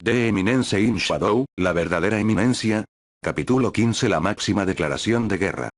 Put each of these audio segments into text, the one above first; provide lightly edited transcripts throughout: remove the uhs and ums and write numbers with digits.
The Eminence in Shadow, la verdadera eminencia. Capítulo 15. La máxima declaración de guerra.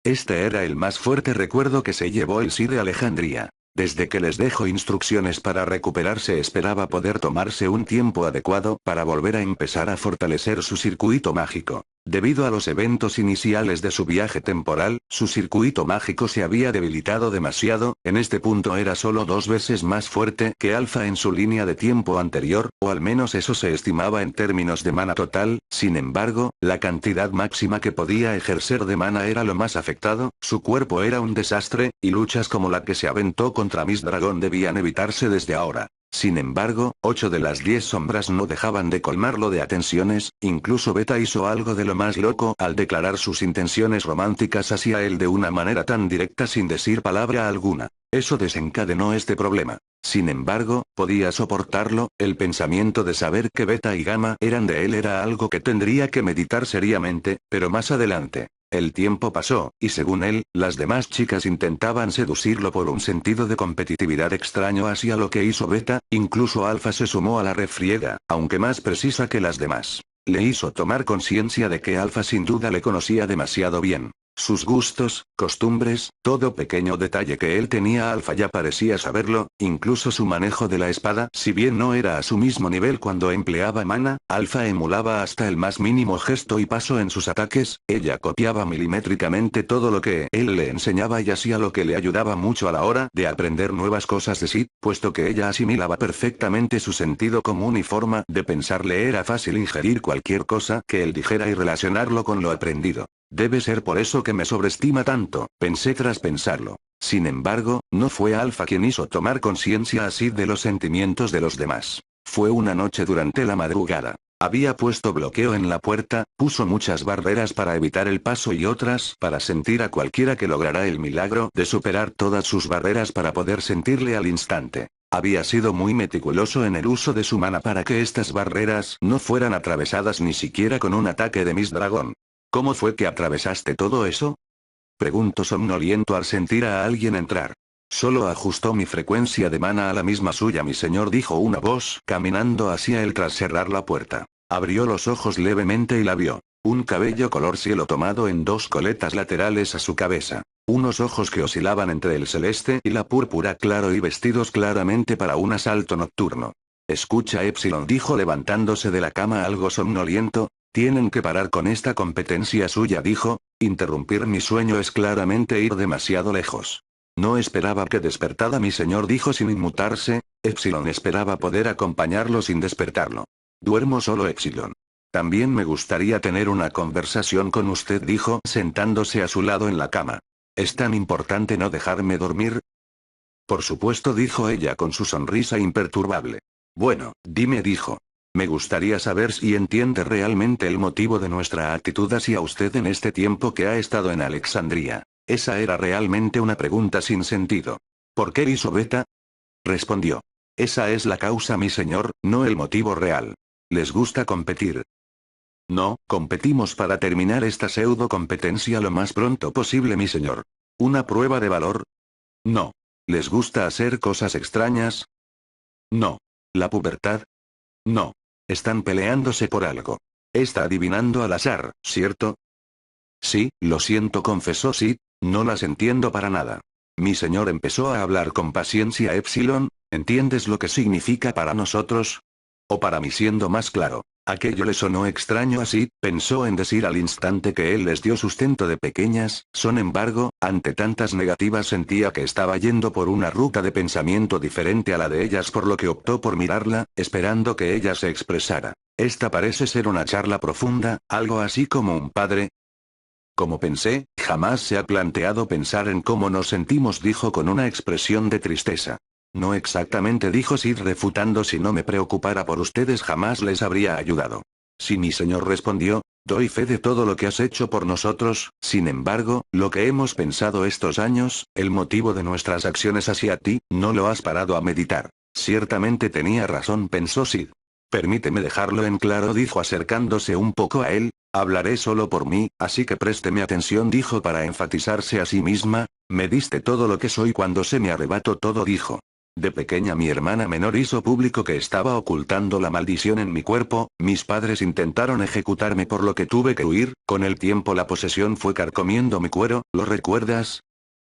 Este era el más fuerte recuerdo que se llevó el Sith de Alejandría. Desde que les dejó instrucciones para recuperarse esperaba poder tomarse un tiempo adecuado para volver a empezar a fortalecer su circuito mágico. Debido a los eventos iniciales de su viaje temporal, su circuito mágico se había debilitado demasiado, en este punto era solo 2 veces más fuerte que Alpha en su línea de tiempo anterior, o al menos eso se estimaba en términos de mana total. Sin embargo, la cantidad máxima que podía ejercer de mana era lo más afectado, su cuerpo era un desastre, y luchas como la que se aventó contra Miss Dragon debían evitarse desde ahora. Sin embargo, 8 de las 10 sombras no dejaban de colmarlo de atenciones, incluso Beta hizo algo de lo más loco al declarar sus intenciones románticas hacia él de una manera tan directa sin decir palabra alguna. Eso desencadenó este problema. Sin embargo, podía soportarlo, el pensamiento de saber que Beta y Gamma eran de él era algo que tendría que meditar seriamente, pero más adelante. El tiempo pasó, y según él, las demás chicas intentaban seducirlo por un sentido de competitividad extraño hacia lo que hizo Beta, incluso Alpha se sumó a la refriega, aunque más precisa que las demás. Le hizo tomar conciencia de que Alpha sin duda le conocía demasiado bien. Sus gustos, costumbres, todo pequeño detalle que él tenía Alpha ya parecía saberlo, incluso su manejo de la espada. Si bien no era a su mismo nivel cuando empleaba mana, Alpha emulaba hasta el más mínimo gesto y paso en sus ataques, ella copiaba milimétricamente todo lo que él le enseñaba y hacía lo que le ayudaba mucho a la hora de aprender nuevas cosas de Sid, puesto que ella asimilaba perfectamente su sentido común y forma de pensar. Le era fácil ingerir cualquier cosa que él dijera y relacionarlo con lo aprendido. Debe ser por eso que me sobreestima tanto, pensé tras pensarlo. Sin embargo, no fue Alpha quien hizo tomar conciencia así de los sentimientos de los demás. Fue una noche durante la madrugada. Había puesto bloqueo en la puerta, puso muchas barreras para evitar el paso y otras para sentir a cualquiera que lograra el milagro de superar todas sus barreras para poder sentirle al instante. Había sido muy meticuloso en el uso de su mana para que estas barreras no fueran atravesadas ni siquiera con un ataque de Miss Dragon. ¿Cómo fue que atravesaste todo eso? Preguntó somnoliento al sentir a alguien entrar. Solo ajustó mi frecuencia de mana a la misma suya, mi señor, dijo una voz caminando hacia él tras cerrar la puerta. Abrió los ojos levemente y la vio. Un cabello color cielo tomado en 2 coletas laterales a su cabeza. Unos ojos que oscilaban entre el celeste y la púrpura claro y vestidos claramente para un asalto nocturno. Escucha, Epsilon, dijo levantándose de la cama algo somnoliento. Tienen que parar con esta competencia suya, dijo. Interrumpir mi sueño es claramente ir demasiado lejos. No esperaba que despertara mi señor, dijo sin inmutarse. Epsilon esperaba poder acompañarlo sin despertarlo. Duermo solo, Epsilon. También me gustaría tener una conversación con usted, dijo sentándose a su lado en la cama. ¿Es tan importante no dejarme dormir? Por supuesto, dijo ella con su sonrisa imperturbable. Bueno, dime, dijo. Me gustaría saber si entiende realmente el motivo de nuestra actitud hacia usted en este tiempo que ha estado en Alexandría. Esa era realmente una pregunta sin sentido. ¿Por qué hizo Beta? Respondió. Esa es la causa, mi señor, no el motivo real. Les gusta competir. No, competimos para terminar esta pseudo competencia lo más pronto posible, mi señor. ¿Una prueba de valor? No. ¿Les gusta hacer cosas extrañas? No. ¿La pubertad? No. Están peleándose por algo. Está adivinando al azar, ¿cierto? Sí, lo siento, confesó Sid, no las entiendo para nada. Mi señor empezó a hablar con paciencia. Epsilon, ¿entiendes lo que significa para nosotros? O para mí, siendo más claro. Aquello le sonó extraño a Sid, pensó en decir al instante que él les dio sustento de pequeñas, sin embargo, ante tantas negativas sentía que estaba yendo por una ruta de pensamiento diferente a la de ellas, por lo que optó por mirarla, esperando que ella se expresara. Esta parece ser una charla profunda, algo así como un padre. Como pensé, jamás se ha planteado pensar en cómo nos sentimos, dijo con una expresión de tristeza. No exactamente, dijo Sid refutando. Si no me preocupara por ustedes jamás les habría ayudado. Sí, mi señor, respondió, doy fe de todo lo que has hecho por nosotros. Sin embargo, lo que hemos pensado estos años, el motivo de nuestras acciones hacia ti, no lo has parado a meditar. Ciertamente tenía razón, pensó Sid. Permíteme dejarlo en claro, dijo acercándose un poco a él. Hablaré solo por mí, así que présteme atención, dijo para enfatizarse a sí misma. Me diste todo lo que soy cuando se me arrebató todo, dijo. De pequeña mi hermana menor hizo público que estaba ocultando la maldición en mi cuerpo, mis padres intentaron ejecutarme por lo que tuve que huir, con el tiempo la posesión fue carcomiendo mi cuero, ¿lo recuerdas?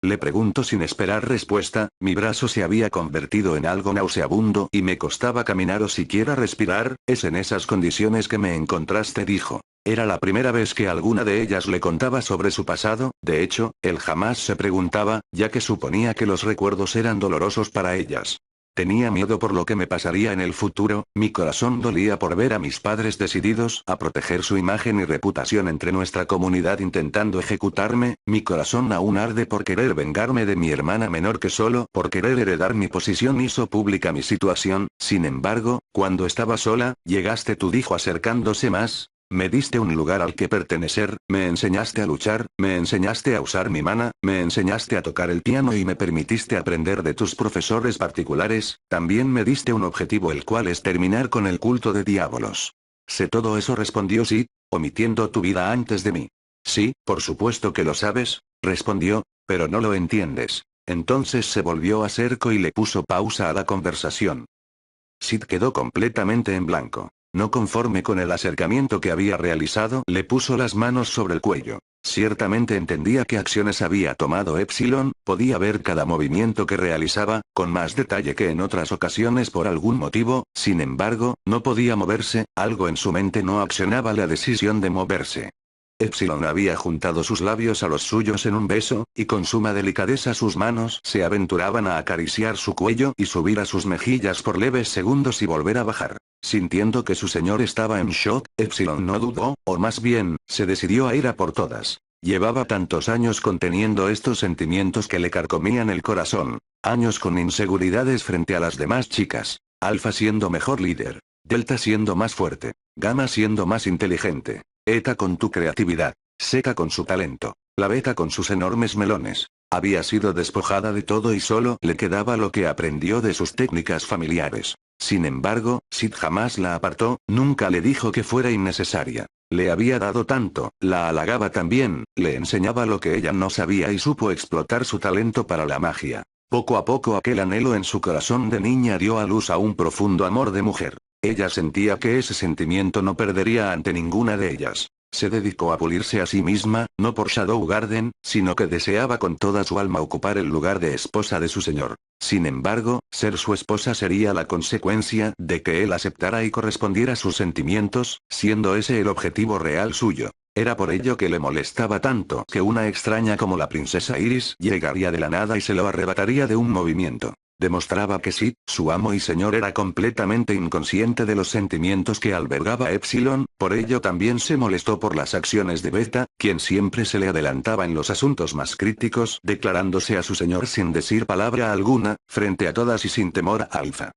Le pregunto sin esperar respuesta, mi brazo se había convertido en algo nauseabundo y me costaba caminar o siquiera respirar, es en esas condiciones que me encontraste, dijo. Era la primera vez que alguna de ellas le contaba sobre su pasado, de hecho, él jamás se preguntaba, ya que suponía que los recuerdos eran dolorosos para ellas. Tenía miedo por lo que me pasaría en el futuro, mi corazón dolía por ver a mis padres decididos a proteger su imagen y reputación entre nuestra comunidad intentando ejecutarme, mi corazón aún arde por querer vengarme de mi hermana menor que solo por querer heredar mi posición hizo pública mi situación, sin embargo, cuando estaba sola, llegaste tú, dijo acercándose más. Me diste un lugar al que pertenecer, me enseñaste a luchar, me enseñaste a usar mi mana, me enseñaste a tocar el piano y me permitiste aprender de tus profesores particulares, también me diste un objetivo el cual es terminar con el culto de diabolos. ¿Sé todo eso?, respondió Sid, omitiendo tu vida antes de mí. Sí, por supuesto que lo sabes, respondió, pero no lo entiendes. Entonces se volvió a Serco y le puso pausa a la conversación. Sid quedó completamente en blanco. No conforme con el acercamiento que había realizado, le puso las manos sobre el cuello. Ciertamente entendía qué acciones había tomado Epsilon, podía ver cada movimiento que realizaba, con más detalle que en otras ocasiones por algún motivo, sin embargo, no podía moverse, algo en su mente no accionaba la decisión de moverse. Epsilon había juntado sus labios a los suyos en un beso, y con suma delicadeza sus manos se aventuraban a acariciar su cuello y subir a sus mejillas por leves segundos y volver a bajar. Sintiendo que su señor estaba en shock, Epsilon no dudó, o más bien, se decidió a ir a por todas. Llevaba tantos años conteniendo estos sentimientos que le carcomían el corazón. Años con inseguridades frente a las demás chicas. Alfa siendo mejor líder. Delta siendo más fuerte. Gamma siendo más inteligente. Eta con tu creatividad. Zeta con su talento. La Beta con sus enormes melones. Había sido despojada de todo y solo le quedaba lo que aprendió de sus técnicas familiares. Sin embargo, Sid jamás la apartó, nunca le dijo que fuera innecesaria. Le había dado tanto, la halagaba también, le enseñaba lo que ella no sabía y supo explotar su talento para la magia. Poco a poco aquel anhelo en su corazón de niña dio a luz a un profundo amor de mujer. Ella sentía que ese sentimiento no perdería ante ninguna de ellas. Se dedicó a pulirse a sí misma, no por Shadow Garden, sino que deseaba con toda su alma ocupar el lugar de esposa de su señor. Sin embargo, ser su esposa sería la consecuencia de que él aceptara y correspondiera a sus sentimientos, siendo ese el objetivo real suyo. Era por ello que le molestaba tanto que una extraña como la princesa Iris llegaría de la nada y se lo arrebataría de un movimiento. Demostraba que Sid, su amo y señor, era completamente inconsciente de los sentimientos que albergaba Epsilon, por ello también se molestó por las acciones de Beta, quien siempre se le adelantaba en los asuntos más críticos, declarándose a su señor sin decir palabra alguna, frente a todas y sin temor a Alpha.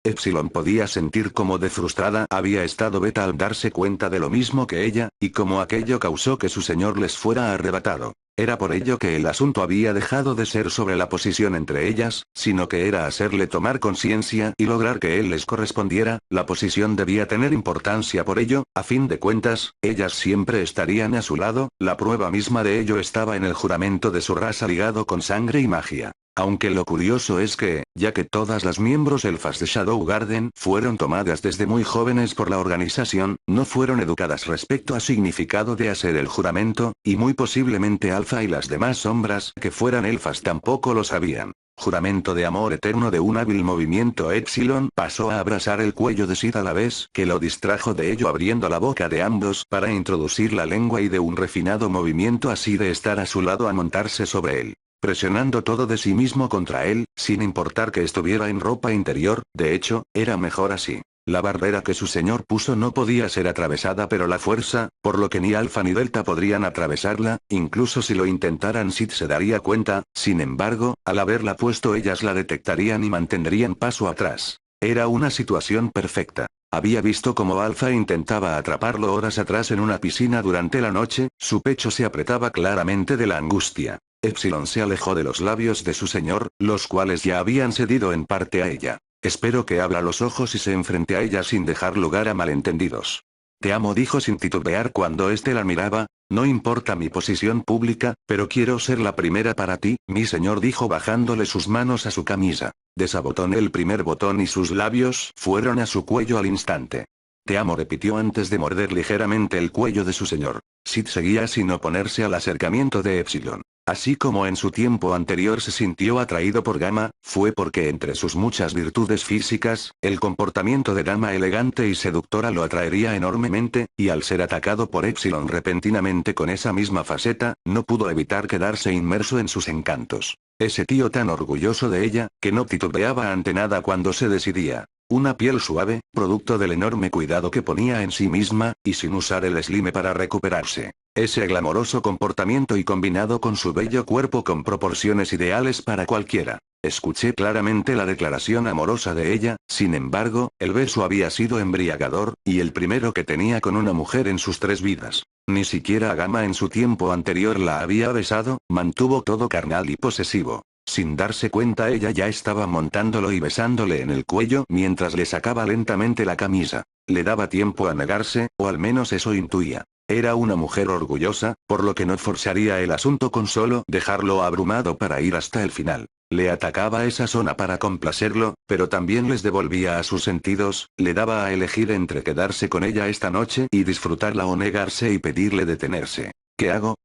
Epsilon podía sentir cómo de frustrada había estado Beta al darse cuenta de lo mismo que ella, y cómo aquello causó que su señor les fuera arrebatado. Era por ello que el asunto había dejado de ser sobre la posición entre ellas, sino que era hacerle tomar conciencia y lograr que él les correspondiera, la posición debía tener importancia por ello, a fin de cuentas, ellas siempre estarían a su lado, la prueba misma de ello estaba en el juramento de su raza ligado con sangre y magia. Aunque lo curioso es que, ya que todas las miembros elfas de Shadow Garden fueron tomadas desde muy jóvenes por la organización, no fueron educadas respecto al significado de hacer el juramento, y muy posiblemente Alpha y las demás sombras que fueran elfas tampoco lo sabían. Juramento de amor eterno. De un hábil movimiento Epsilon pasó a abrazar el cuello de Sid a la vez que lo distrajo de ello abriendo la boca de ambos para introducir la lengua y de un refinado movimiento así de estar a su lado a montarse sobre él. Presionando todo de sí mismo contra él, sin importar que estuviera en ropa interior, de hecho, era mejor así. La barrera que su señor puso no podía ser atravesada pero la fuerza, por lo que ni Alpha ni Delta podrían atravesarla, incluso si lo intentaran Sid se daría cuenta, sin embargo, al haberla puesto ellas la detectarían y mantendrían paso atrás. Era una situación perfecta. Había visto cómo Alpha intentaba atraparlo horas atrás en una piscina durante la noche, su pecho se apretaba claramente de la angustia. Epsilon se alejó de los labios de su señor, los cuales ya habían cedido en parte a ella. Espero que abra los ojos y se enfrente a ella sin dejar lugar a malentendidos. Te amo, dijo sin titubear cuando éste la miraba. No importa mi posición pública, pero quiero ser la primera para ti, mi señor, dijo bajándole sus manos a su camisa. Desabotoné el primer botón y sus labios fueron a su cuello al instante. Te amo, repitió antes de morder ligeramente el cuello de su señor. Sid seguía sin oponerse al acercamiento de Epsilon. Así como en su tiempo anterior se sintió atraído por Gamma, fue porque entre sus muchas virtudes físicas, el comportamiento de dama elegante y seductora lo atraería enormemente, y al ser atacado por Epsilon repentinamente con esa misma faceta, no pudo evitar quedarse inmerso en sus encantos. Ese tío tan orgulloso de ella, que no titubeaba ante nada cuando se decidía. Una piel suave, producto del enorme cuidado que ponía en sí misma, y sin usar el slime para recuperarse. Ese glamoroso comportamiento y combinado con su bello cuerpo con proporciones ideales para cualquiera. Escuché claramente la declaración amorosa de ella, sin embargo, el beso había sido embriagador, y el primero que tenía con una mujer en sus 3 vidas. Ni siquiera a Gamma en su tiempo anterior la había besado, mantuvo todo carnal y posesivo. Sin darse cuenta ella ya estaba montándolo y besándole en el cuello mientras le sacaba lentamente la camisa. Le daba tiempo a negarse, o al menos eso intuía. Era una mujer orgullosa, por lo que no forzaría el asunto con solo dejarlo abrumado para ir hasta el final. Le atacaba esa zona para complacerlo, pero también les devolvía a sus sentidos, le daba a elegir entre quedarse con ella esta noche y disfrutarla o negarse y pedirle detenerse. ¿Qué hago?,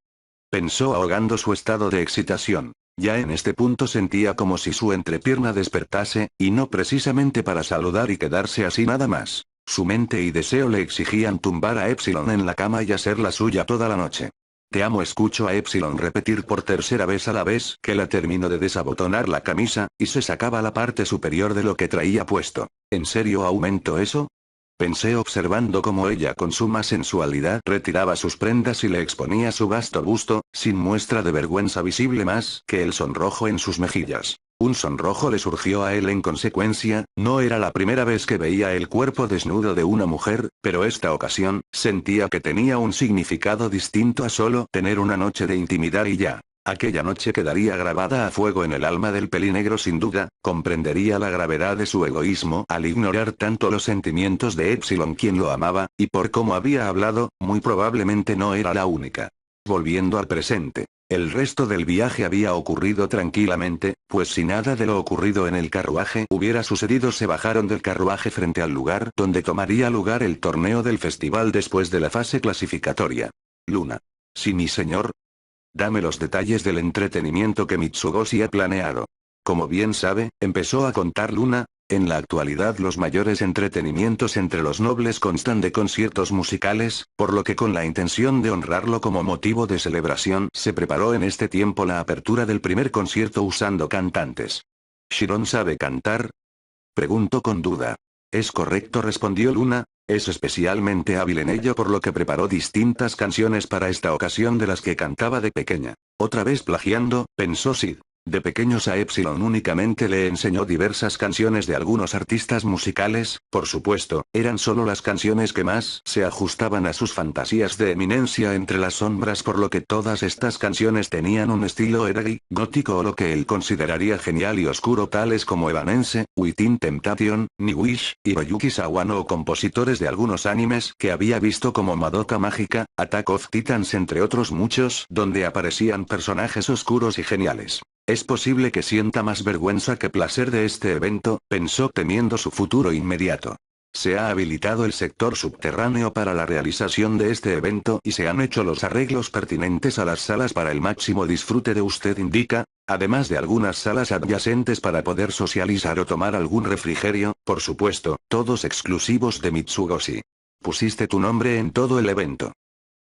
pensó ahogando su estado de excitación. Ya en este punto sentía como si su entrepierna despertase, y no precisamente para saludar y quedarse así nada más. Su mente y deseo le exigían tumbar a Epsilon en la cama y hacer la suya toda la noche. Te amo, escucho a Epsilon repetir por tercera vez a la vez que la terminó de desabotonar la camisa, y se sacaba la parte superior de lo que traía puesto. ¿En serio aumento eso?, pensé observando cómo ella con suma sensualidad retiraba sus prendas y le exponía su vasto busto, sin muestra de vergüenza visible más que el sonrojo en sus mejillas. Un sonrojo le surgió a él en consecuencia, no era la primera vez que veía el cuerpo desnudo de una mujer, pero esta ocasión, sentía que tenía un significado distinto a solo tener una noche de intimidad y ya. Aquella noche quedaría grabada a fuego en el alma del pelinegro sin duda, comprendería la gravedad de su egoísmo al ignorar tanto los sentimientos de Epsilon quien lo amaba, y por cómo había hablado, muy probablemente no era la única. Volviendo al presente. El resto del viaje había ocurrido tranquilamente, pues si nada de lo ocurrido en el carruaje hubiera sucedido se bajaron del carruaje frente al lugar donde tomaría lugar el torneo del festival después de la fase clasificatoria. Luna. Sí, mi señor. Dame los detalles del entretenimiento que Mitsugoshi ha planeado. Como bien sabe, empezó a contar Luna, en la actualidad los mayores entretenimientos entre los nobles constan de conciertos musicales, por lo que con la intención de honrarlo como motivo de celebración se preparó en este tiempo la apertura del primer concierto usando cantantes. ¿Shiron sabe cantar?, preguntó con duda. Es correcto, respondió Luna. Es especialmente hábil en ello por lo que preparó distintas canciones para esta ocasión de las que cantaba de pequeña. Otra vez plagiando, pensó Sid. De pequeños a Epsilon únicamente le enseñó diversas canciones de algunos artistas musicales, por supuesto, eran solo las canciones que más se ajustaban a sus fantasías de eminencia entre las sombras, por lo que todas estas canciones tenían un estilo edgy, gótico o lo que él consideraría genial y oscuro, tales como Evanescence, Within Temptation, Nightwish, y Ryuki Sawano, o compositores de algunos animes que había visto como Madoka Mágica, Attack of Titans entre otros muchos, donde aparecían personajes oscuros y geniales. Es posible que sienta más vergüenza que placer de este evento, pensó temiendo su futuro inmediato. Se ha habilitado el sector subterráneo para la realización de este evento y se han hecho los arreglos pertinentes a las salas para el máximo disfrute de usted indica, además de algunas salas adyacentes para poder socializar o tomar algún refrigerio, por supuesto, todos exclusivos de Mitsugoshi. Pusiste tu nombre en todo el evento.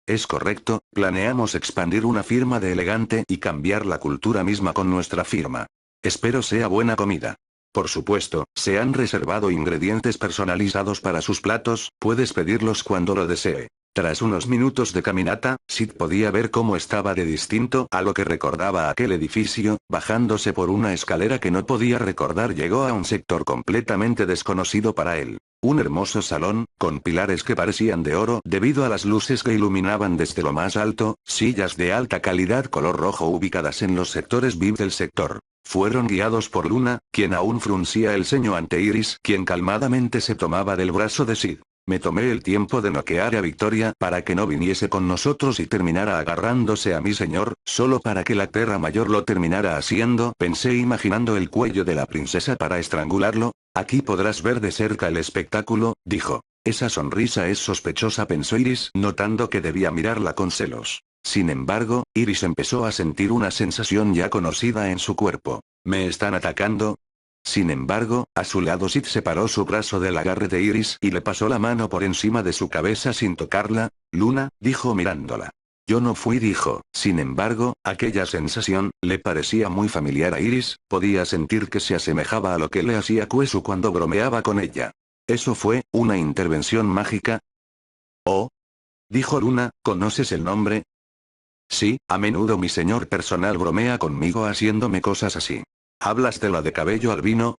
Es correcto, planeamos expandir una firma de elegante y cambiar la cultura misma con nuestra firma. Espero sea buena comida. Por supuesto, se han reservado ingredientes personalizados para sus platos, puedes pedirlos cuando lo desee. Tras unos minutos de caminata, Sid podía ver cómo estaba de distinto a lo que recordaba aquel edificio. Bajándose por una escalera que no podía recordar, llegó a un sector completamente desconocido para él. Un hermoso salón, con pilares que parecían de oro debido a las luces que iluminaban desde lo más alto, sillas de alta calidad color rojo ubicadas en los sectores VIP del sector. Fueron guiados por Luna, quien aún fruncía el ceño ante Iris, quien calmadamente se tomaba del brazo de Sid. Me tomé el tiempo de noquear a Victoria para que no viniese con nosotros y terminara agarrándose a mi señor, solo para que la perra mayor lo terminara haciendo, pensé imaginando el cuello de la princesa para estrangularlo. Aquí podrás ver de cerca el espectáculo, dijo. Esa sonrisa es sospechosa, pensó Iris, notando que debía mirarla con celos. Sin embargo, Iris empezó a sentir una sensación ya conocida en su cuerpo. ¿Me están atacando? Sin embargo, a su lado Sid separó su brazo del agarre de Iris y le pasó la mano por encima de su cabeza sin tocarla. Luna, dijo mirándola. Yo no fui, dijo. Sin embargo, aquella sensación, le parecía muy familiar a Iris, podía sentir que se asemejaba a lo que le hacía Kuesu cuando bromeaba con ella. ¿Eso fue una intervención mágica? Oh, dijo Luna, ¿conoces el nombre? Sí, a menudo mi señor personal bromea conmigo haciéndome cosas así. ¿Hablas de la de cabello albino?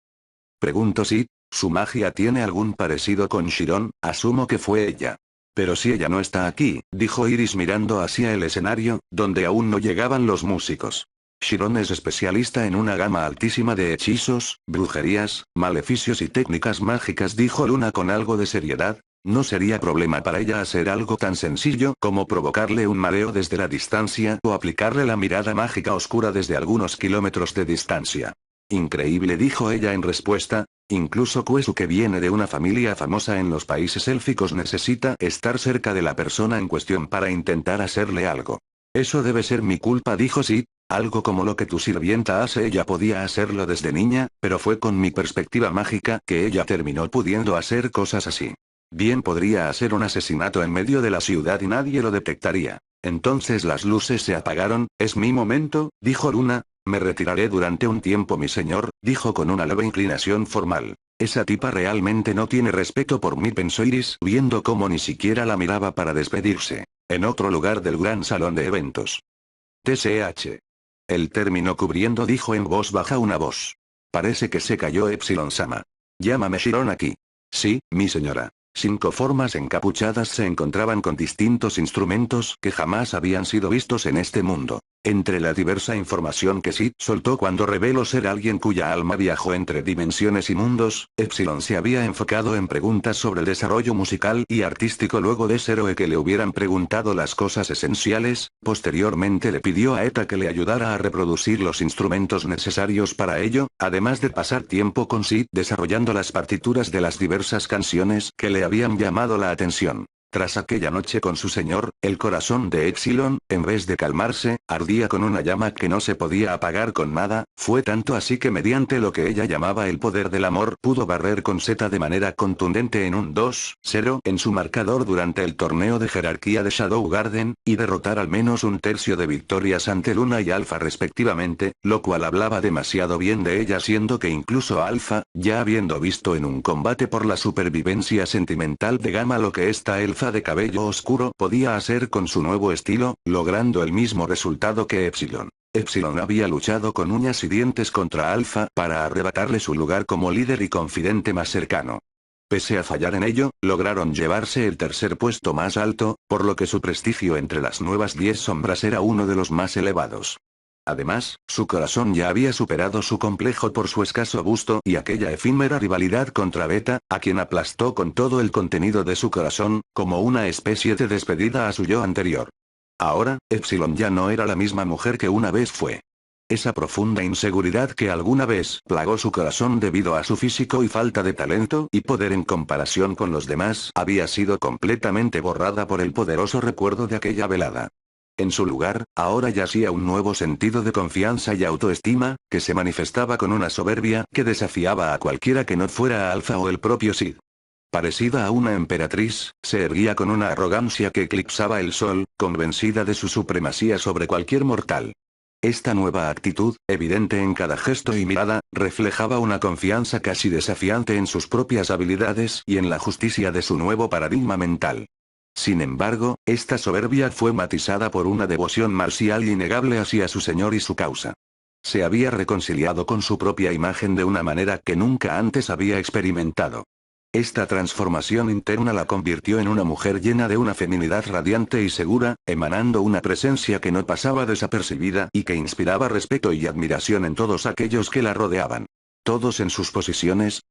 Pregunto si, ¿su magia tiene algún parecido con Chiron? Asumo que fue ella. Pero si ella no está aquí, dijo Iris mirando hacia el escenario, donde aún no llegaban los músicos. Chiron es especialista en una gama altísima de hechizos, brujerías, maleficios y técnicas mágicas, dijo Luna con algo de seriedad. No sería problema para ella hacer algo tan sencillo como provocarle un mareo desde la distancia o aplicarle la mirada mágica oscura desde algunos kilómetros de distancia. Increíble, dijo ella en respuesta. Incluso Kuesu, que viene de una familia famosa en los países élficos, necesita estar cerca de la persona en cuestión para intentar hacerle algo. Eso debe ser mi culpa, dijo Sid. Algo como lo que tu sirvienta hace. Ella podía hacerlo desde niña, pero fue con mi perspectiva mágica que ella terminó pudiendo hacer cosas así. Bien, podría hacer un asesinato en medio de la ciudad y nadie lo detectaría. Entonces las luces se apagaron. Es mi momento, dijo Luna. Me retiraré durante un tiempo, mi señor, dijo con una leve inclinación formal. Esa tipa realmente no tiene respeto por mí, pensó Iris, viendo cómo ni siquiera la miraba para despedirse. En otro lugar del gran salón de eventos. TCH. El término cubriendo, dijo en voz baja una voz. Parece que se cayó Epsilon-sama. Llámame Chiron aquí. Sí, mi señora. 5 formas encapuchadas se encontraban con distintos instrumentos que jamás habían sido vistos en este mundo. Entre la diversa información que Sid soltó cuando reveló ser alguien cuya alma viajó entre dimensiones y mundos, Epsilon se había enfocado en preguntas sobre el desarrollo musical y artístico luego de Zeroe que le hubieran preguntado las cosas esenciales. Posteriormente le pidió a Eta que le ayudara a reproducir los instrumentos necesarios para ello, además de pasar tiempo con Sid desarrollando las partituras de las diversas canciones que le habían llamado la atención. Tras aquella noche con su señor, el corazón de Epsilon, en vez de calmarse, ardía con una llama que no se podía apagar con nada. Fue tanto así que mediante lo que ella llamaba el poder del amor pudo barrer con Z de manera contundente en un 2-0 en su marcador durante el torneo de jerarquía de Shadow Garden, y derrotar al menos un tercio de victorias ante Luna y Alpha respectivamente, lo cual hablaba demasiado bien de ella, siendo que incluso Alpha, ya habiendo visto en un combate por la supervivencia sentimental de Gamma lo que esta elfa de cabello oscuro podía hacer con su nuevo estilo, logrando el mismo resultado que Epsilon. Epsilon había luchado con uñas y dientes contra Alpha para arrebatarle su lugar como líder y confidente más cercano. Pese a fallar en ello, lograron llevarse el tercer puesto más alto, por lo que su prestigio entre las nuevas 10 sombras era uno de los más elevados. Además, su corazón ya había superado su complejo por su escaso busto y aquella efímera rivalidad contra Beta, a quien aplastó con todo el contenido de su corazón, como una especie de despedida a su yo anterior. Ahora, Epsilon ya no era la misma mujer que una vez fue. Esa profunda inseguridad que alguna vez plagó su corazón debido a su físico y falta de talento y poder en comparación con los demás había sido completamente borrada por el poderoso recuerdo de aquella velada. En su lugar, ahora yacía un nuevo sentido de confianza y autoestima, que se manifestaba con una soberbia que desafiaba a cualquiera que no fuera Alpha o el propio Sid. Parecida a una emperatriz, se erguía con una arrogancia que eclipsaba el sol, convencida de su supremacía sobre cualquier mortal. Esta nueva actitud, evidente en cada gesto y mirada, reflejaba una confianza casi desafiante en sus propias habilidades y en la justicia de su nuevo paradigma mental. Sin embargo, esta soberbia fue matizada por una devoción marcial innegable hacia su señor y su causa. Se había reconciliado con su propia imagen de una manera que nunca antes había experimentado. Esta transformación interna la convirtió en una mujer llena de una feminidad radiante y segura, emanando una presencia que no pasaba desapercibida y que inspiraba respeto y admiración en todos aquellos que la rodeaban. Todos en sus posiciones,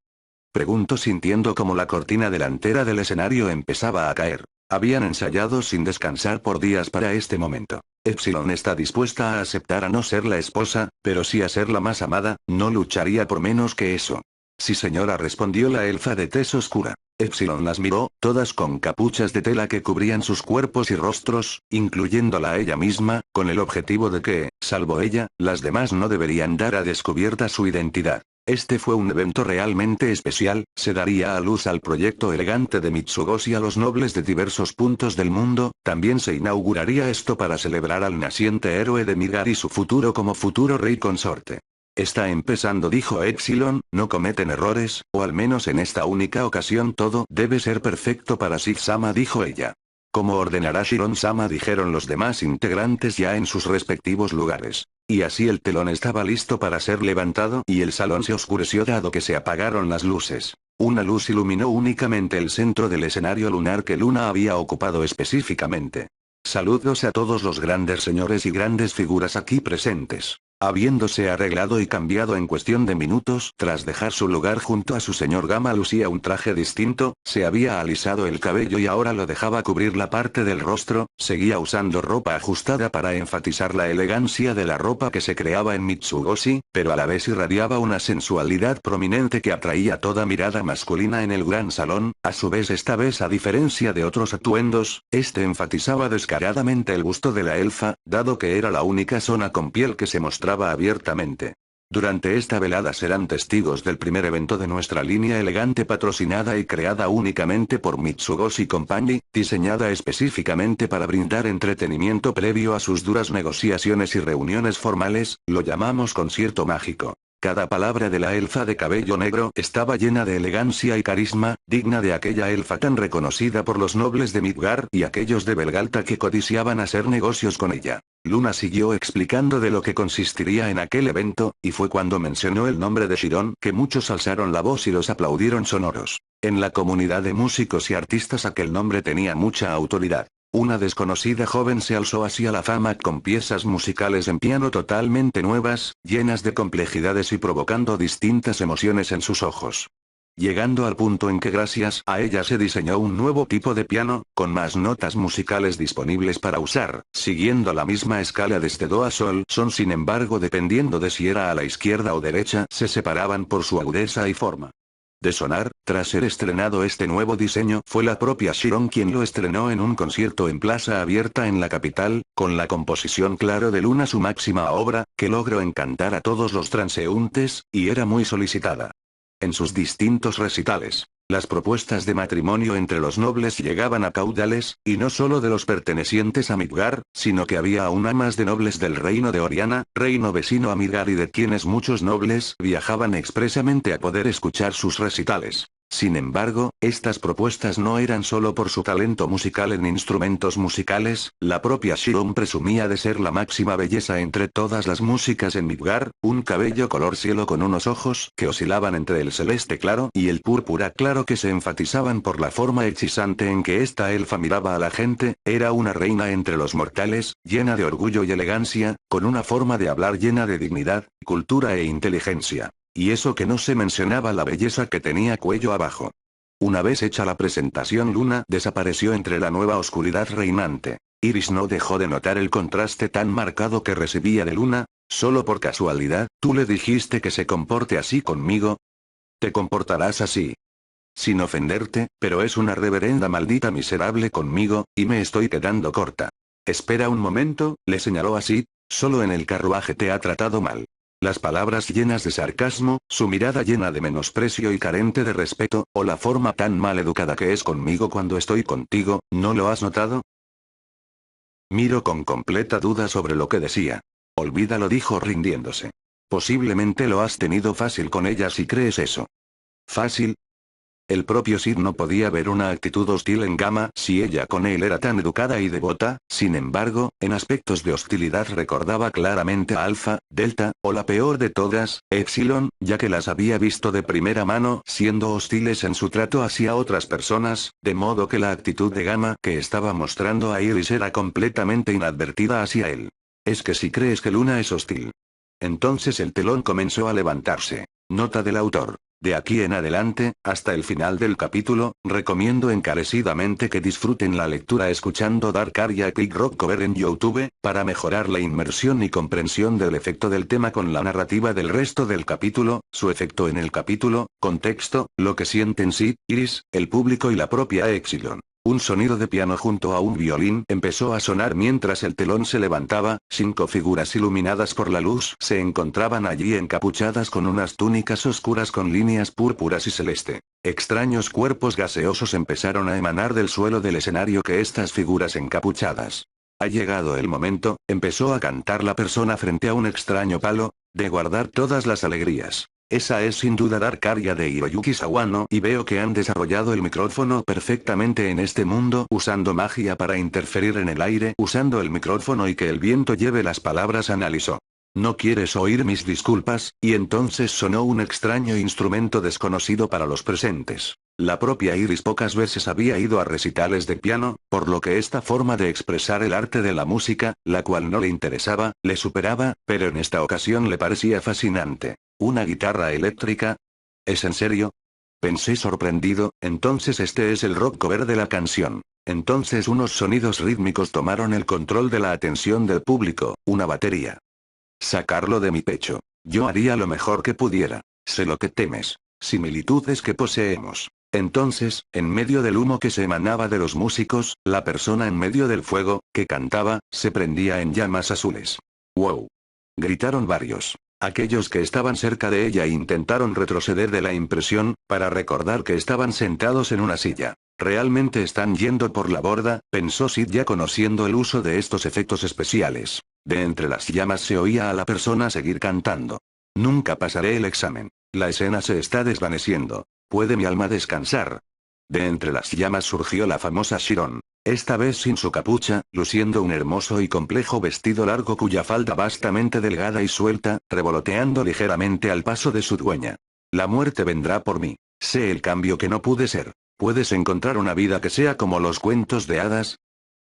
Preguntó sintiendo como la cortina delantera del escenario empezaba a caer. Habían ensayado sin descansar por días para este momento. Epsilon está dispuesta a aceptar a no ser la esposa, pero sí a ser la más amada, no lucharía por menos que eso. Sí señora, respondió la elfa de tez oscura. Epsilon las miró, todas con capuchas de tela que cubrían sus cuerpos y rostros, incluyéndola a ella misma, con el objetivo de que, salvo ella, las demás no deberían dar a descubierta su identidad. Este fue un evento realmente especial, se daría a luz al proyecto elegante de Mitsugoshi a los nobles de diversos puntos del mundo, también se inauguraría esto para celebrar al naciente héroe de Midgar y su futuro como futuro rey consorte. Está empezando, dijo Epsilon, no cometen errores, o al menos en esta única ocasión todo debe ser perfecto para Sif-sama, dijo ella. Como ordenará Shiron-sama, dijeron los demás integrantes ya en sus respectivos lugares. Y así el telón estaba listo para ser levantado y el salón se oscureció dado que se apagaron las luces. Una luz iluminó únicamente el centro del escenario lunar que Luna había ocupado específicamente. Saludos a todos los grandes señores y grandes figuras aquí presentes. Habiéndose arreglado y cambiado en cuestión de minutos, tras dejar su lugar junto a su señor Gama lucía un traje distinto, se había alisado el cabello y ahora lo dejaba cubrir la parte del rostro, seguía usando ropa ajustada para enfatizar la elegancia de la ropa que se creaba en Mitsugoshi, pero a la vez irradiaba una sensualidad prominente que atraía toda mirada masculina en el gran salón, a su vez esta vez a diferencia de otros atuendos, este enfatizaba descaradamente el busto de la elfa, dado que era la única zona con piel que se mostraba abiertamente. Durante esta velada serán testigos del primer evento de nuestra línea elegante patrocinada y creada únicamente por Mitsugoshi Company, diseñada específicamente para brindar entretenimiento previo a sus duras negociaciones y reuniones formales, lo llamamos concierto mágico. Cada palabra de la elfa de cabello negro estaba llena de elegancia y carisma, digna de aquella elfa tan reconocida por los nobles de Midgar y aquellos de Belgalta que codiciaban hacer negocios con ella. Luna siguió explicando de lo que consistiría en aquel evento, y fue cuando mencionó el nombre de Shiron que muchos alzaron la voz y los aplaudieron sonoros. En la comunidad de músicos y artistas aquel nombre tenía mucha autoridad. Una desconocida joven se alzó hacia la fama con piezas musicales en piano totalmente nuevas, llenas de complejidades y provocando distintas emociones en sus ojos. Llegando al punto en que gracias a ella se diseñó un nuevo tipo de piano, con más notas musicales disponibles para usar, siguiendo la misma escala desde do a sol, son sin embargo dependiendo de si era a la izquierda o derecha, se separaban por su agudeza y forma de sonar. Tras ser estrenado este nuevo diseño, fue la propia Shiron quien lo estrenó en un concierto en plaza abierta en la capital, con la composición Claro de Luna, su máxima obra, que logró encantar a todos los transeúntes, y era muy solicitada. En sus distintos recitales, las propuestas de matrimonio entre los nobles llegaban a caudales, y no solo de los pertenecientes a Midgar, sino que había aún más de nobles del reino de Oriana, reino vecino a Midgar y de quienes muchos nobles viajaban expresamente a poder escuchar sus recitales. Sin embargo, estas propuestas no eran solo por su talento musical en instrumentos musicales, la propia Shiron presumía de ser la máxima belleza entre todas las músicas en Midgar, un cabello color cielo con unos ojos que oscilaban entre el celeste claro y el púrpura claro que se enfatizaban por la forma hechizante en que esta elfa miraba a la gente, era una reina entre los mortales, llena de orgullo y elegancia, con una forma de hablar llena de dignidad, cultura e inteligencia. Y eso que no se mencionaba la belleza que tenía cuello abajo. Una vez hecha la presentación, Luna desapareció entre la nueva oscuridad reinante. Iris no dejó de notar el contraste tan marcado que recibía de Luna. Solo por casualidad, ¿tú le dijiste que se comporte así conmigo? Te comportarás así. Sin ofenderte, pero es una reverenda maldita miserable conmigo, y me estoy quedando corta. Espera un momento, le señaló así, solo en el carruaje te ha tratado mal. Las palabras llenas de sarcasmo, su mirada llena de menosprecio y carente de respeto, o la forma tan mal educada que es conmigo cuando estoy contigo, ¿no lo has notado? Miró con completa duda sobre lo que decía. Olvídalo, dijo rindiéndose. Posiblemente lo has tenido fácil con ella si crees eso. ¿Fácil? El propio Sid no podía ver una actitud hostil en Gamma si ella con él era tan educada y devota, sin embargo, en aspectos de hostilidad recordaba claramente a Alpha, Delta, o la peor de todas, Epsilon, ya que las había visto de primera mano siendo hostiles en su trato hacia otras personas, de modo que la actitud de Gamma que estaba mostrando a Iris era completamente inadvertida hacia él. Es que si crees que Luna es hostil. Entonces el telón comenzó a levantarse. Nota del autor. De aquí en adelante, hasta el final del capítulo, recomiendo encarecidamente que disfruten la lectura escuchando Dark Aria Epic Rock Cover en YouTube, para mejorar la inmersión y comprensión del efecto del tema con la narrativa del resto del capítulo, su efecto en el capítulo, contexto, lo que sienten Sid, Iris, el público y la propia Epsilon. Un sonido de piano junto a un violín empezó a sonar mientras el telón se levantaba, 5 figuras iluminadas por la luz se encontraban allí encapuchadas con unas túnicas oscuras con líneas púrpuras y celeste. Extraños cuerpos gaseosos empezaron a emanar del suelo del escenario que estas figuras encapuchadas. Ha llegado el momento, empezó a cantar la persona frente a un extraño palo, de guardar todas las alegrías. Esa es sin duda Dark Aria de Hiroyuki Sawano y veo que han desarrollado el micrófono perfectamente en este mundo usando magia para interferir en el aire usando el micrófono y que el viento lleve las palabras analizó. ¿No quieres oír mis disculpas? Y entonces sonó un extraño instrumento desconocido para los presentes. La propia Iris pocas veces había ido a recitales de piano, por lo que esta forma de expresar el arte de la música, la cual no le interesaba, le superaba, pero en esta ocasión le parecía fascinante. ¿Una guitarra eléctrica? ¿Es en serio? Pensé sorprendido, entonces este es el rock cover de la canción. Entonces unos sonidos rítmicos tomaron el control de la atención del público, una batería. Sacarlo de mi pecho. Yo haría lo mejor que pudiera. Sé lo que temes. Similitudes que poseemos. Entonces, en medio del humo que se emanaba de los músicos, la persona en medio del fuego, que cantaba, se prendía en llamas azules. ¡Wow! Gritaron varios. Aquellos que estaban cerca de ella intentaron retroceder de la impresión, para recordar que estaban sentados en una silla. Realmente están yendo por la borda, pensó Sid ya conociendo el uso de estos efectos especiales. De entre las llamas se oía a la persona seguir cantando. Nunca pasaré el examen. La escena se está desvaneciendo. ¿Puede mi alma descansar? De entre las llamas surgió la famosa Chiron. Esta vez sin su capucha, luciendo un hermoso y complejo vestido largo cuya falda vastamente delgada y suelta, revoloteando ligeramente al paso de su dueña. La muerte vendrá por mí. Sé el cambio que no pude ser. ¿Puedes encontrar una vida que sea como los cuentos de hadas?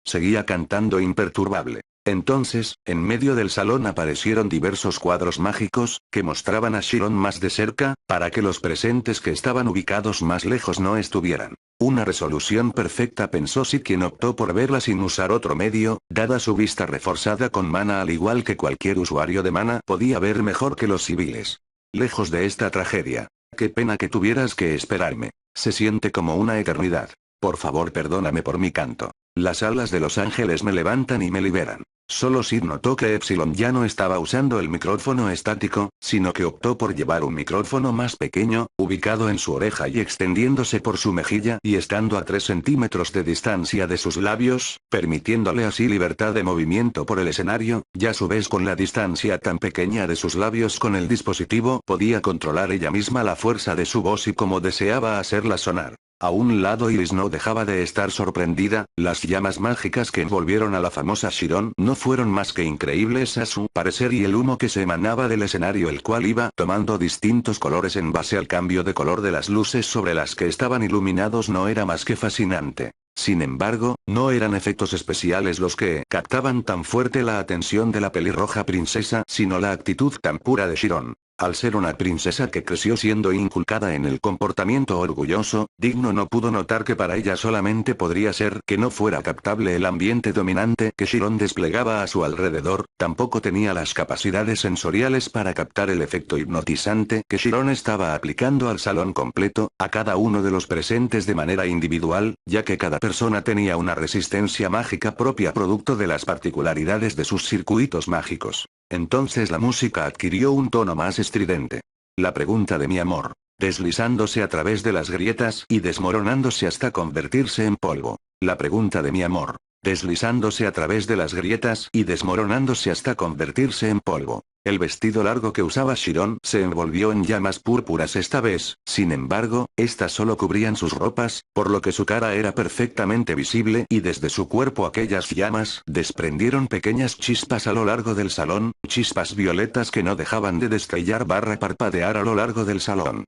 Seguía cantando imperturbable. Entonces, en medio del salón aparecieron diversos cuadros mágicos, que mostraban a Chiron más de cerca, para que los presentes que estaban ubicados más lejos no estuvieran. Una resolución perfecta pensó Sid quien optó por verla sin usar otro medio, dada su vista reforzada con mana al igual que cualquier usuario de mana podía ver mejor que los civiles. Lejos de esta tragedia. Qué pena que tuvieras que esperarme. Se siente como una eternidad. Por favor perdóname por mi canto. Las alas de los ángeles me levantan y me liberan. Solo Sid notó que Epsilon ya no estaba usando el micrófono estático, sino que optó por llevar un micrófono más pequeño, ubicado en su oreja y extendiéndose por su mejilla y estando a 3 centímetros de distancia de sus labios, permitiéndole así libertad de movimiento por el escenario, ya a su vez con la distancia tan pequeña de sus labios con el dispositivo podía controlar ella misma la fuerza de su voz y como deseaba hacerla sonar. A un lado Iris no dejaba de estar sorprendida, las llamas mágicas que envolvieron a la famosa Chiron no fueron más que increíbles a su parecer y el humo que se emanaba del escenario el cual iba tomando distintos colores en base al cambio de color de las luces sobre las que estaban iluminados no era más que fascinante. Sin embargo, no eran efectos especiales los que captaban tan fuerte la atención de la pelirroja princesa sino la actitud tan pura de Chiron. Al ser una princesa que creció siendo inculcada en el comportamiento orgulloso, digno no pudo notar que para ella solamente podría ser que no fuera captable el ambiente dominante que Chiron desplegaba a su alrededor, tampoco tenía las capacidades sensoriales para captar el efecto hipnotizante que Chiron estaba aplicando al salón completo, a cada uno de los presentes de manera individual, ya que cada persona tenía una resistencia mágica propia producto de las particularidades de sus circuitos mágicos. Entonces la música adquirió un tono más estridente. La pregunta de mi amor, deslizándose a través de las grietas y desmoronándose hasta convertirse en polvo. La pregunta de mi amor, deslizándose a través de las grietas y desmoronándose hasta convertirse en polvo. El vestido largo que usaba Chiron se envolvió en llamas púrpuras esta vez, sin embargo, estas solo cubrían sus ropas, por lo que su cara era perfectamente visible y desde su cuerpo aquellas llamas desprendieron pequeñas chispas a lo largo del salón, chispas violetas que no dejaban de destellar barra parpadear a lo largo del salón.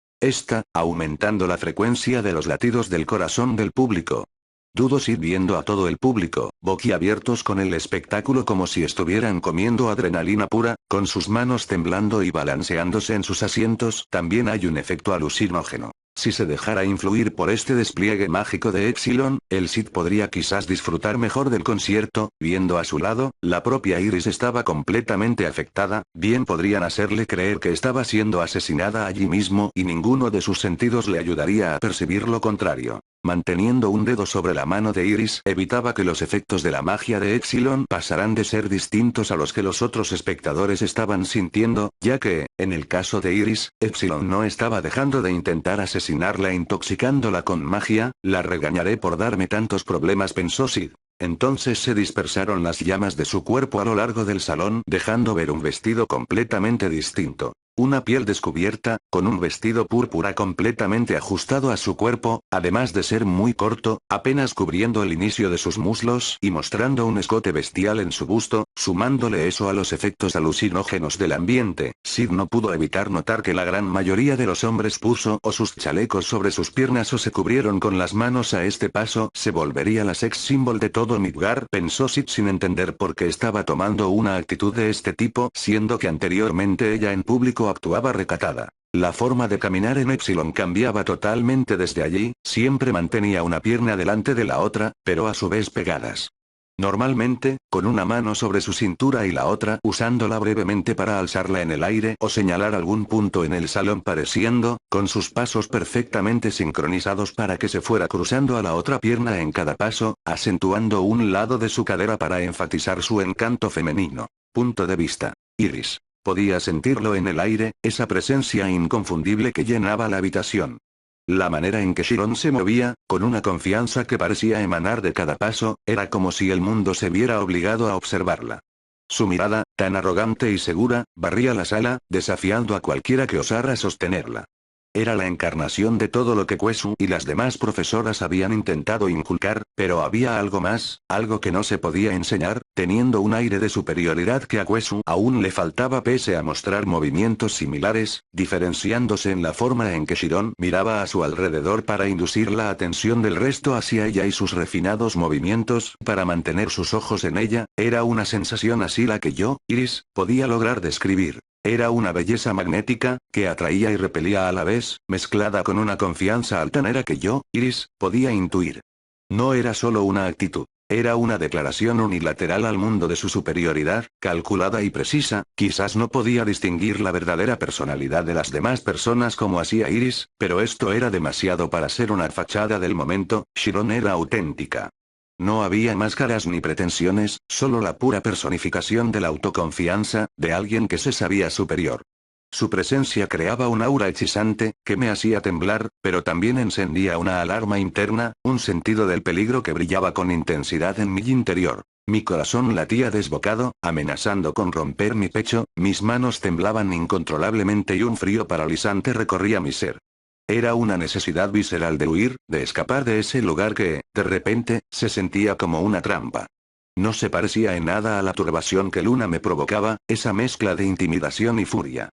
Aumentando la frecuencia de los latidos del corazón del público. Dudó Sid viendo a todo el público, boquiabiertos con el espectáculo como si estuvieran comiendo adrenalina pura, con sus manos temblando y balanceándose en sus asientos. También hay un efecto alucinógeno. Si se dejara influir por este despliegue mágico de Epsilon, el Sid podría quizás disfrutar mejor del concierto. Viendo a su lado, la propia Iris estaba completamente afectada, bien podrían hacerle creer que estaba siendo asesinada allí mismo y ninguno de sus sentidos le ayudaría a percibir lo contrario. Manteniendo un dedo sobre la mano de Iris evitaba que los efectos de la magia de Epsilon pasaran de ser distintos a los que los otros espectadores estaban sintiendo, ya que, en el caso de Iris, Epsilon no estaba dejando de intentar asesinarla intoxicándola con magia. La regañaré por darme tantos problemas, pensó Sid. Entonces se dispersaron las llamas de su cuerpo a lo largo del salón, dejando ver un vestido completamente distinto. Una piel descubierta, con un vestido púrpura completamente ajustado a su cuerpo, además de ser muy corto, apenas cubriendo el inicio de sus muslos y mostrando un escote bestial en su busto, sumándole eso a los efectos alucinógenos del ambiente. Sid no pudo evitar notar que la gran mayoría de los hombres puso o sus chalecos sobre sus piernas o se cubrieron con las manos. A este paso se volvería la sex symbol de todo Midgar, pensó Sid sin entender por qué estaba tomando una actitud de este tipo, siendo que anteriormente ella en público actuaba recatada. La forma de caminar en Epsilon cambiaba totalmente desde allí, siempre mantenía una pierna delante de la otra, pero a su vez pegadas. Normalmente, con una mano sobre su cintura y la otra usándola brevemente para alzarla en el aire o señalar algún punto en el salón, pareciendo, con sus pasos perfectamente sincronizados para que se fuera cruzando a la otra pierna en cada paso, acentuando un lado de su cadera para enfatizar su encanto femenino. Punto de vista. Iris. Podía sentirlo en el aire, esa presencia inconfundible que llenaba la habitación. La manera en que Chiron se movía, con una confianza que parecía emanar de cada paso, era como si el mundo se viera obligado a observarla. Su mirada, tan arrogante y segura, barría la sala, desafiando a cualquiera que osara sostenerla. Era la encarnación de todo lo que Kwesu y las demás profesoras habían intentado inculcar, pero había algo más, algo que no se podía enseñar, teniendo un aire de superioridad que a Kwesu aún le faltaba pese a mostrar movimientos similares, diferenciándose en la forma en que Chiron miraba a su alrededor para inducir la atención del resto hacia ella y sus refinados movimientos para mantener sus ojos en ella. Era una sensación así la que yo, Iris, podía lograr describir. Era una belleza magnética, que atraía y repelía a la vez, mezclada con una confianza altanera que yo, Iris, podía intuir. No era solo una actitud. Era una declaración unilateral al mundo de su superioridad, calculada y precisa. Quizás no podía distinguir la verdadera personalidad de las demás personas como hacía Iris, pero esto era demasiado para ser una fachada del momento. Chiron era auténtica. No había máscaras ni pretensiones, solo la pura personificación de la autoconfianza, de alguien que se sabía superior. Su presencia creaba un aura hechizante, que me hacía temblar, pero también encendía una alarma interna, un sentido del peligro que brillaba con intensidad en mi interior. Mi corazón latía desbocado, amenazando con romper mi pecho, mis manos temblaban incontrolablemente y un frío paralizante recorría mi ser. Era una necesidad visceral de huir, de escapar de ese lugar que, de repente, se sentía como una trampa. No se parecía en nada a la turbación que Luna me provocaba, esa mezcla de intimidación y furia.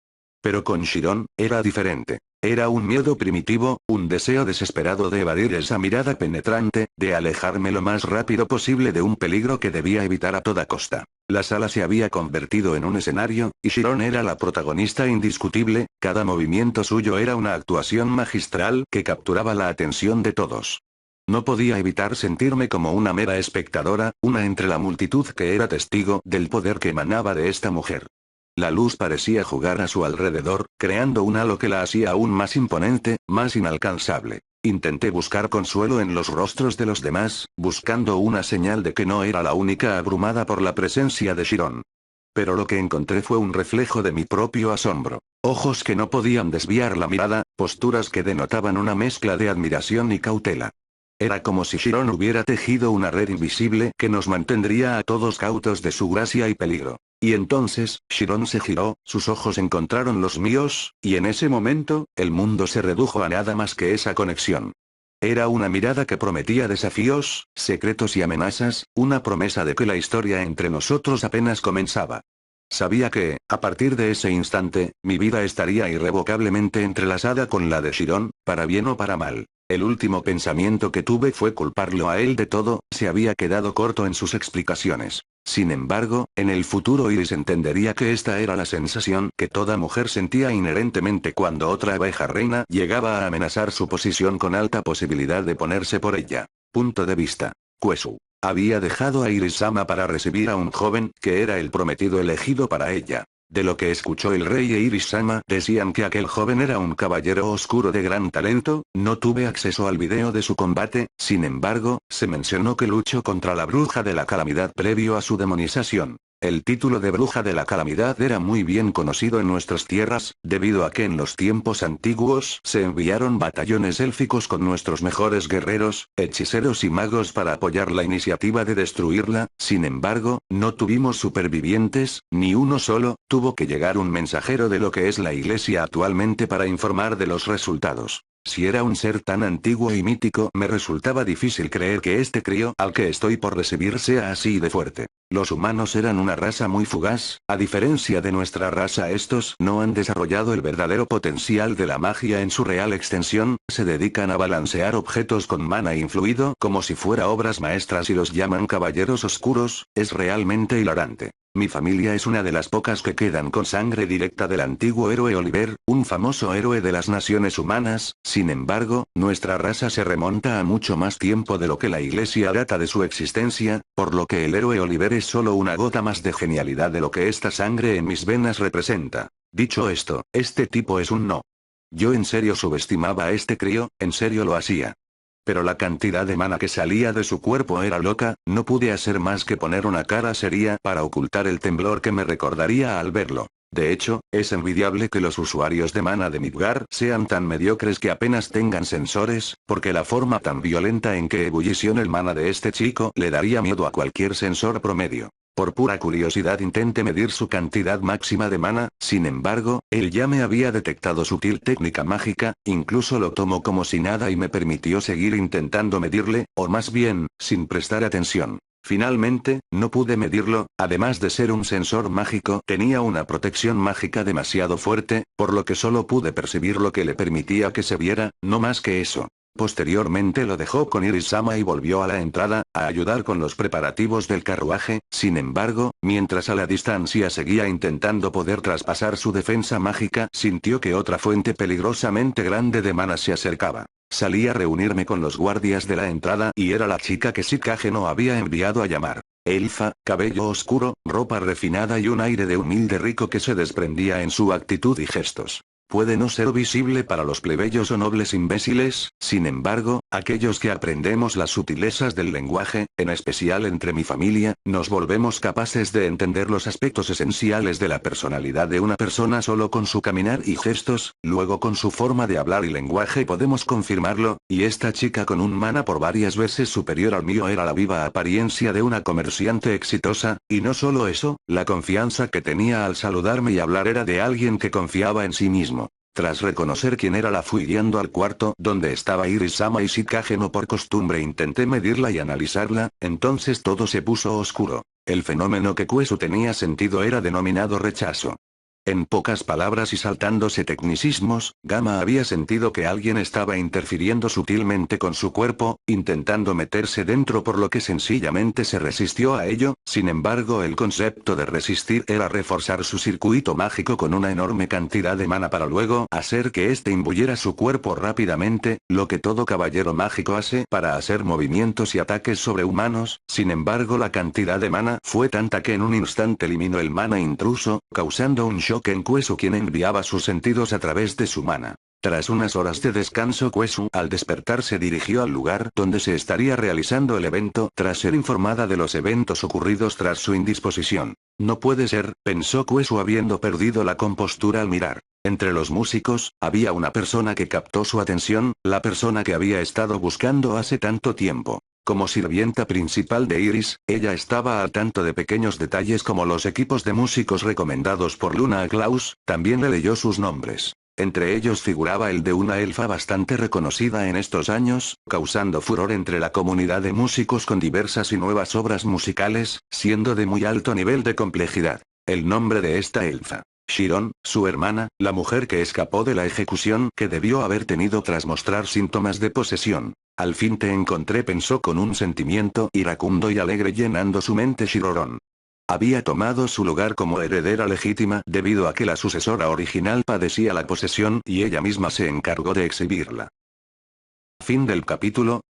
Pero con Chiron, era diferente. Era un miedo primitivo, un deseo desesperado de evadir esa mirada penetrante, de alejarme lo más rápido posible de un peligro que debía evitar a toda costa. La sala se había convertido en un escenario, y Chiron era la protagonista indiscutible. Cada movimiento suyo era una actuación magistral que capturaba la atención de todos. No podía evitar sentirme como una mera espectadora, una entre la multitud que era testigo del poder que emanaba de esta mujer. La luz parecía jugar a su alrededor, creando un halo que la hacía aún más imponente, más inalcanzable. Intenté buscar consuelo en los rostros de los demás, buscando una señal de que no era la única abrumada por la presencia de Chiron. Pero lo que encontré fue un reflejo de mi propio asombro. Ojos que no podían desviar la mirada, posturas que denotaban una mezcla de admiración y cautela. Era como si Chiron hubiera tejido una red invisible que nos mantendría a todos cautos de su gracia y peligro. Y entonces, Chiron se giró, sus ojos encontraron los míos, y en ese momento, el mundo se redujo a nada más que esa conexión. Era una mirada que prometía desafíos, secretos y amenazas, una promesa de que la historia entre nosotros apenas comenzaba. Sabía que, a partir de ese instante, mi vida estaría irrevocablemente entrelazada con la de Chiron, para bien o para mal. El último pensamiento que tuve fue culparlo a él de todo, se había quedado corto en sus explicaciones. Sin embargo, en el futuro Iris entendería que esta era la sensación que toda mujer sentía inherentemente cuando otra abeja reina llegaba a amenazar su posición con alta posibilidad de ponerse por ella. Punto de vista. Kuesu había dejado a Iris-sama para recibir a un joven que era el prometido elegido para ella. De lo que escuchó el rey e Iris-sama decían que aquel joven era un caballero oscuro de gran talento. No tuve acceso al video de su combate, sin embargo, se mencionó que luchó contra la bruja de la calamidad previo a su demonización. El título de bruja de la calamidad era muy bien conocido en nuestras tierras, debido a que en los tiempos antiguos se enviaron batallones élficos con nuestros mejores guerreros, hechiceros y magos para apoyar la iniciativa de destruirla. Sin embargo, no tuvimos supervivientes, ni uno solo. Tuvo que llegar un mensajero de lo que es la iglesia actualmente para informar de los resultados. Si era un ser tan antiguo y mítico, me resultaba difícil creer que este crío al que estoy por recibir sea así de fuerte. Los humanos eran una raza muy fugaz, a diferencia de nuestra raza estos no han desarrollado el verdadero potencial de la magia en su real extensión, se dedican a balancear objetos con mana influido como si fuera obras maestras y los llaman caballeros oscuros. Es realmente hilarante. Mi familia es una de las pocas que quedan con sangre directa del antiguo héroe Oliver, un famoso héroe de las naciones humanas. Sin embargo, nuestra raza se remonta a mucho más tiempo de lo que la iglesia data de su existencia, por lo que el héroe Oliver es solo una gota más de genialidad de lo que esta sangre en mis venas representa. Dicho esto, este tipo es un no. Yo en serio subestimaba a este crío, en serio lo hacía. Pero la cantidad de mana que salía de su cuerpo era loca, no pude hacer más que poner una cara seria para ocultar el temblor que me recordaría al verlo. De hecho, es envidiable que los usuarios de mana de Midgar sean tan mediocres que apenas tengan sensores, porque la forma tan violenta en que ebulliciona el mana de este chico le daría miedo a cualquier sensor promedio. Por pura curiosidad intenté medir su cantidad máxima de mana, sin embargo, él ya me había detectado sutil técnica mágica, incluso lo tomó como si nada y me permitió seguir intentando medirle, o más bien, sin prestar atención. Finalmente, no pude medirlo, además de ser un sensor mágico, tenía una protección mágica demasiado fuerte, por lo que solo pude percibir lo que le permitía que se viera, no más que eso. Posteriormente lo dejó con Iris-sama y volvió a la entrada, a ayudar con los preparativos del carruaje. Sin embargo, mientras a la distancia seguía intentando poder traspasar su defensa mágica, sintió que otra fuente peligrosamente grande de mana se acercaba. Salí a reunirme con los guardias de la entrada y era la chica que Shikage no había enviado a llamar. Elfa, cabello oscuro, ropa refinada y un aire de humilde rico que se desprendía en su actitud y gestos. Puede no ser visible para los plebeyos o nobles imbéciles, sin embargo, aquellos que aprendemos las sutilezas del lenguaje, en especial entre mi familia, nos volvemos capaces de entender los aspectos esenciales de la personalidad de una persona solo con su caminar y gestos, luego con su forma de hablar y lenguaje podemos confirmarlo, y esta chica con un mana por varias veces superior al mío era la viva apariencia de una comerciante exitosa, y no solo eso, la confianza que tenía al saludarme y hablar era de alguien que confiaba en sí mismo. Tras reconocer quién era la fui guiando al cuarto donde estaba Iris-sama y Shikage no por costumbre intenté medirla y analizarla, entonces todo se puso oscuro. El fenómeno que Kuesu tenía sentido era denominado rechazo. En pocas palabras y saltándose tecnicismos, Gama había sentido que alguien estaba interfiriendo sutilmente con su cuerpo, intentando meterse dentro por lo que sencillamente se resistió a ello. Sin embargo, el concepto de resistir era reforzar su circuito mágico con una enorme cantidad de mana para luego hacer que éste imbuyera su cuerpo rápidamente, lo que todo caballero mágico hace para hacer movimientos y ataques sobrehumanos. Sin embargo, la cantidad de mana fue tanta que en un instante eliminó el mana intruso, causando un shock en Kuesu, quien enviaba sus sentidos a través de su mana. Tras unas horas de descanso, Kuesu al despertar se dirigió al lugar donde se estaría realizando el evento tras ser informada de los eventos ocurridos tras su indisposición. No puede ser, pensó Kuesu habiendo perdido la compostura al mirar. Entre los músicos, había una persona que captó su atención, la persona que había estado buscando hace tanto tiempo. Como sirvienta principal de Iris, ella estaba al tanto de pequeños detalles como los equipos de músicos recomendados por Luna a Klaus, también le leyó sus nombres. Entre ellos figuraba el de una elfa bastante reconocida en estos años, causando furor entre la comunidad de músicos con diversas y nuevas obras musicales, siendo de muy alto nivel de complejidad. El nombre de esta elfa Shiron, su hermana, la mujer que escapó de la ejecución que debió haber tenido tras mostrar síntomas de posesión. Al fin te encontré, pensó con un sentimiento iracundo y alegre llenando su mente Shiroron. Había tomado su lugar como heredera legítima debido a que la sucesora original padecía la posesión y ella misma se encargó de exhibirla. Fin del capítulo.